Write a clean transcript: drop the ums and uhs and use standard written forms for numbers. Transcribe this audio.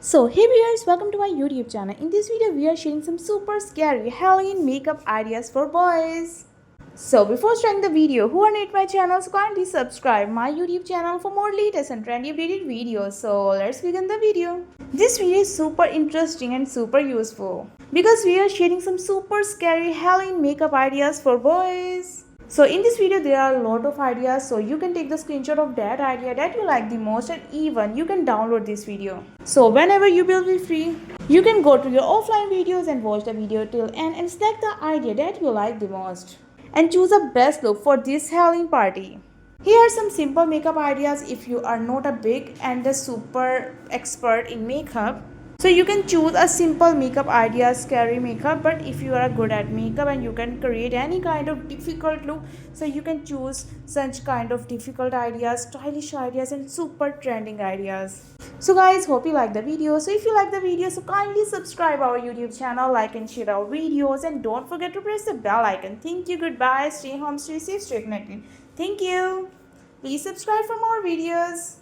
So hey viewers, welcome to my YouTube channel. In this video we are sharing some super scary Halloween makeup ideas for boys. So before starting the video, who are new to my channel, so kindly subscribe my YouTube channel for more latest and trendy updated videos. So let's begin the video. This video is super interesting and super useful because we are sharing some super scary Halloween makeup ideas for boys. So in this video there are a lot of ideas, so you can take the screenshot of that idea that you like the most, and even you can download this video. So whenever you will be free, you can go to your offline videos and watch the video till end and select the idea that you like the most and choose a best look for this Halloween party. Here are some simple makeup ideas if you are not a big and a super expert in makeup. So you can choose a simple makeup idea, scary makeup, but if you are good at makeup and you can create any kind of difficult look, so you can choose such kind of difficult ideas, stylish ideas and super trending ideas. So guys, hope you like the video. So if you like the video, so kindly subscribe our YouTube channel, like and share our videos, and don't forget to press the bell icon. Thank you, goodbye, stay home, stay safe, stay connected. Thank you. Please subscribe for more videos.